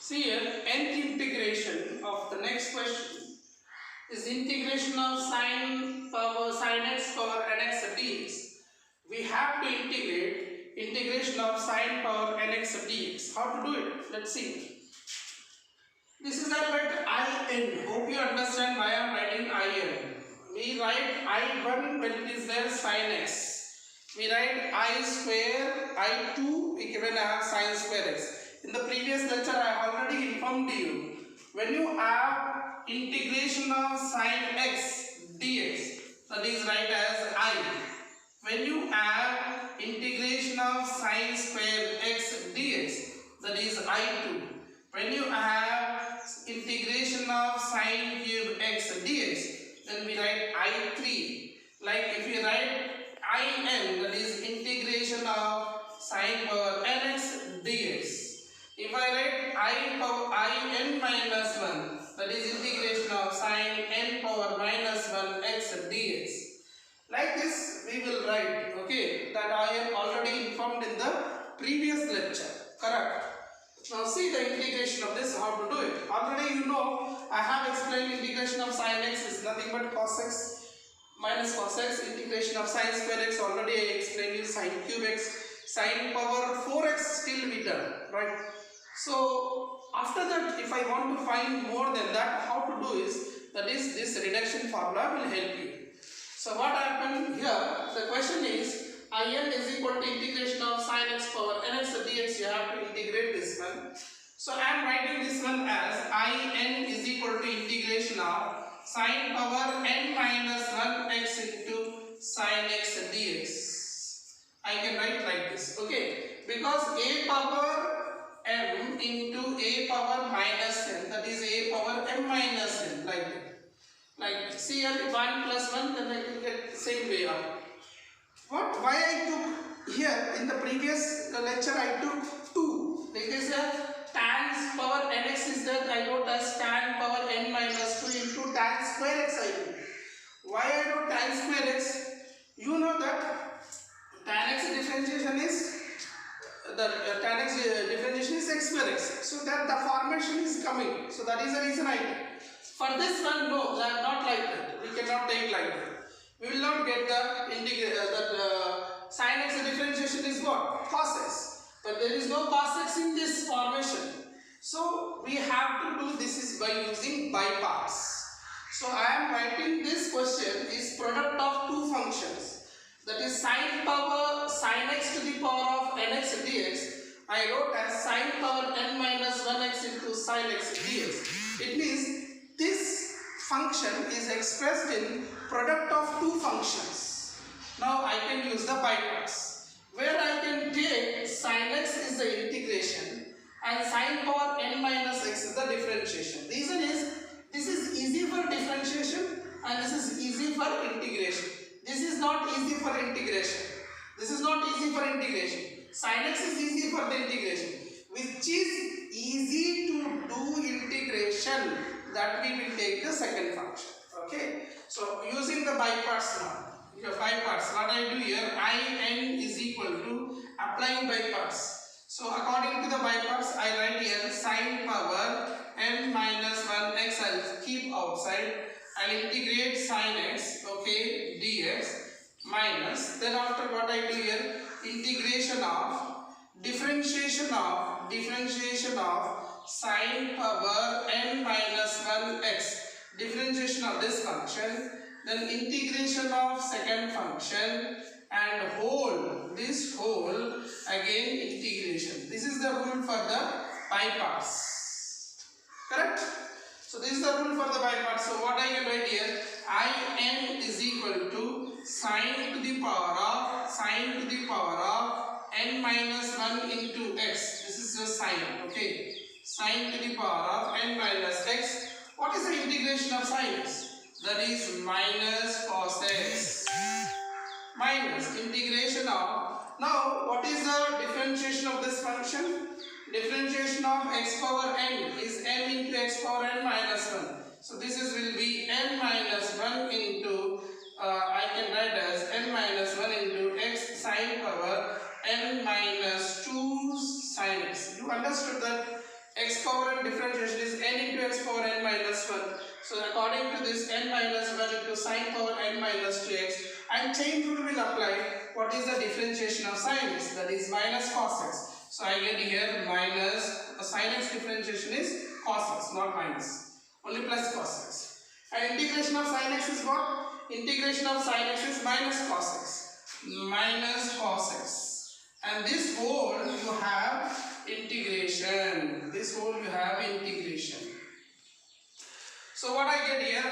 See here, nth integration of the next question is integration of sin x power nx dx. We have to integrate integration of sin power nx dx. How to do it? Let's see. This is I write in. Hope you understand why I am writing in. We write I1 when it is there sin x. We write I square, I2 we given as sin square x. In the previous lecture I have already informed you, when you have integration of sin x dx, that is write as I. When you have integration of sin square x dx, that is I2. When you have integration of sin cube x dx, then we write I3. Like if we write in, that is integration of sin power nx dx. If I write in minus 1, that is integration of sin n power minus 1 x dx. Like this we will write, okay, that I am already informed in the previous lecture, correct? Now see the integration of this, how to do it. Already you know, I have explained integration of sin x is nothing but cos x minus cos x, integration of sin square x already I explained you, sin cube x, sin power 4x still we done, right? So after that, if I want to find more than that, how to do is, that is this reduction formula will help you. So what happened here, the question is in is equal to integration of sin x power nx dx, you have to integrate this one. So I am writing this one as in is equal to integration of sin power n minus 1 x into sin x dx. I can write like this, okay, because a power m into a power minus n, that is a power m minus n, like that. Like see here 1 plus 1, then I can get the same way up. Why I took here in the previous lecture I took 2, because tan power nx is there, I wrote as tan power n minus 2 into tan square x I do. Why I wrote tan square x? You know that tan x differentiation is x square x. So that the formation is coming. So that is the reason I did. For this one, no, not like that. We cannot take like that. We will not get the sin x differentiation is what? Cos x. But there is no cos x in this formation. So we have to do this is by using by parts. So I am writing this question is product of two functions. That is sin x to the power of nx dx. I wrote as sin power n minus 1x into sin x dx. It means this function is expressed in product of two functions. Now I can use the by parts, where I can take sin x is the integration and sin power n minus x is the differentiation. Reason is this is easy for differentiation and this is easy for integration. This is not easy for integration. This is not easy for integration. Sin x is easy for the integration. Which is easy to do integration, that we will take the second function. Okay. So using the by parts now. By parts, what I do here, in is equal to applying by parts. So according to the by parts, I write here sin power n minus 1x, I will keep outside. I will integrate sin x, okay, dx minus. Then after what I do here, integration of differentiation of sin power n minus 1x, differentiation of this function, then integration of second function and whole, this whole again integration. This is the rule for the by parts, correct? So this is the rule for the by parts. So what I can write here, in is equal to sin to the power of n minus 1 into x. This is the sign, okay, sin to the power of n minus x. What is the integration of sin x? That is minus cos x minus integration of, now what is the differentiation of this function? Differentiation of x power n is m into x power n minus 1. So this is will be n minus 1 into I can write as n minus 1 into x sin power n minus 2 sin x. You understood that x power n differentiation is n into x power n minus 1. So according to this, n minus 1 into sine power n minus 2x, and chain rule will apply. What is the differentiation of sine x? That is minus cos x. So I get here minus, sine x differentiation is cos x, not minus, only plus cos x. And integration of sine x is what? Integration of sine x is minus cos x, minus cos x. And this whole you have integration. This whole you have integration. So what I get here,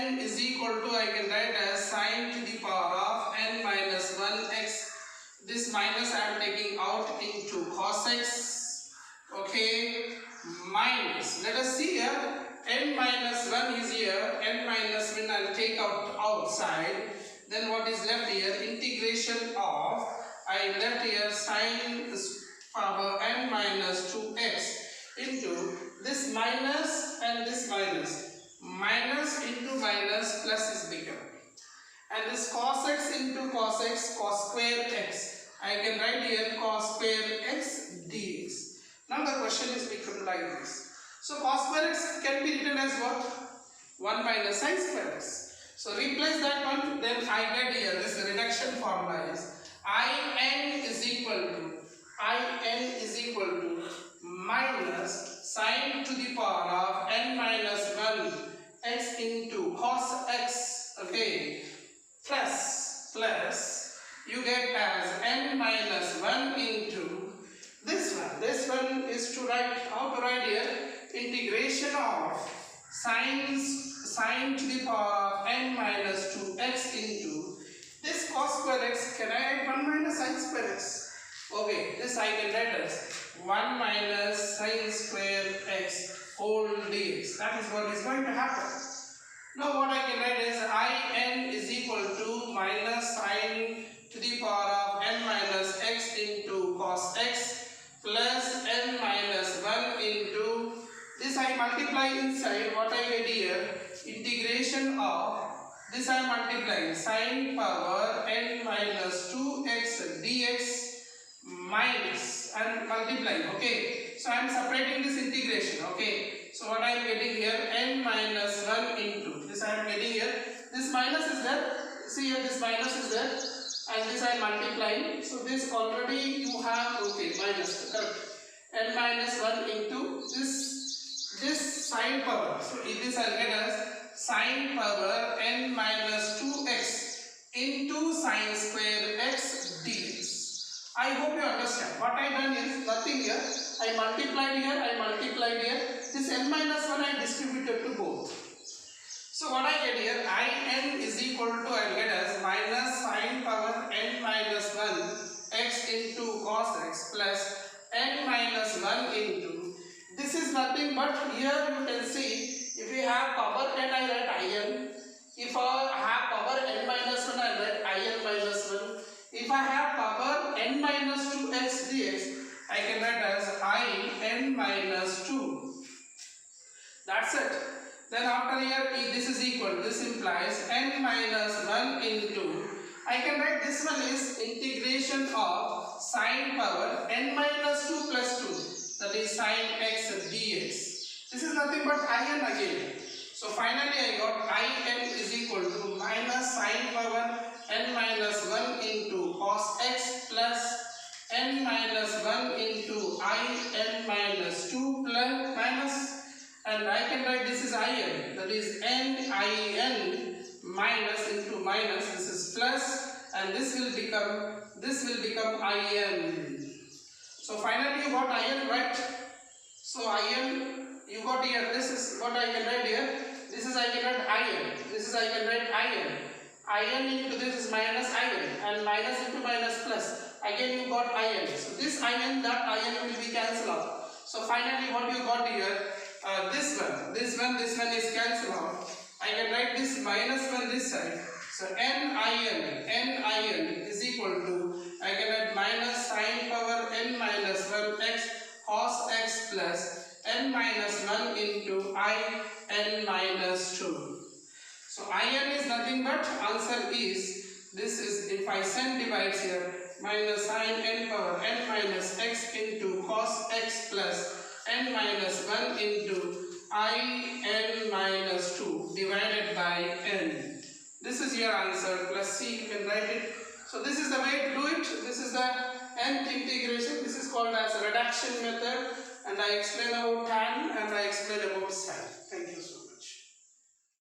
in is equal to, I can write as sine to the power of n minus 1x. This minus I am taking out into cos x. Okay, minus. Let us see here. N minus 1 is here. N minus 1 I will take out outside. Then what is left here? Integration of, I left here sine power n minus 2x into this minus and this minus. Minus into minus plus is bigger. And this cos x into cos x, cos square x. I can write here cos square x dx. Now the question is become like this. So cos square x can be written as what? 1 minus sine square x. So replace that one, then I get here this reduction formula is in is equal to minus sine to the power of n minus 1 x into cos x, okay, plus you get as n minus 1 into this one. This one is to write, how to write here? Integration of sine to the power of n minus 2x into this cos square x. Can I write 1 minus sine square x? Okay, this I can write as 1 minus sine square x whole dx. That is what is going to happen. Now what I can write is in is equal to minus sine to the power of n minus x into cos x plus n minus 1 into this. I multiply inside, what I get here, integration of this I am multiplying sine power n minus 2x dx minus and multiplying. Okay, so I am separating this integration. Okay, so what I am getting here, n minus 1 into this I am getting here, this minus is there, see here this minus is there, and this I am multiplying. So this already you have, okay, minus, correct, n minus 1 into this sine power. So in this I will get as sine power n minus 2x into sine square x dx. I hope you understand. What I done is nothing here. I multiplied here. This n minus 1 I distributed to both. So what I get here, in is equal to, I will get as minus sine power n minus 1 x into cos x plus n minus 1 into, this is nothing but here you can see, if we have power n I write in. If I have power n minus 1 I write in minus 1. If I have power n minus 2x dx, I can write as in minus 2. That's it. Then after here, this is equal, this implies n minus 1 into, I can write this one is integration of sine power n minus 2 plus 2, that is sine x dx. This is nothing but in again. So finally I got in is equal to minus sine power n minus 1 into cos x plus n minus 1 into in minus 2 plus minus, and I can write this is in, that is in minus into minus, this is plus, and this will become in. So finally you got in, right? So in you got here, this is what I can write here, this is I can write in, this is I can write in into this is minus and minus into minus plus, again you got in. So this in, that in will be cancelled out. So finally what you got here, this one is cancelled out. I can write this minus 1 this side. So n in is equal to, I can write minus sine power n minus 1 x cos x plus n minus 1 into in minus 2. So in is nothing but, answer is, this is, if I send divides here, minus sine n power n minus x into cos x plus n minus 1 into I n minus 2 divided by n. This is your answer, plus c, you can write it. So this is the way to do it. This is the nth integration. This is called as reduction method, and I explain about tan and I explain about sine. Thank you so much.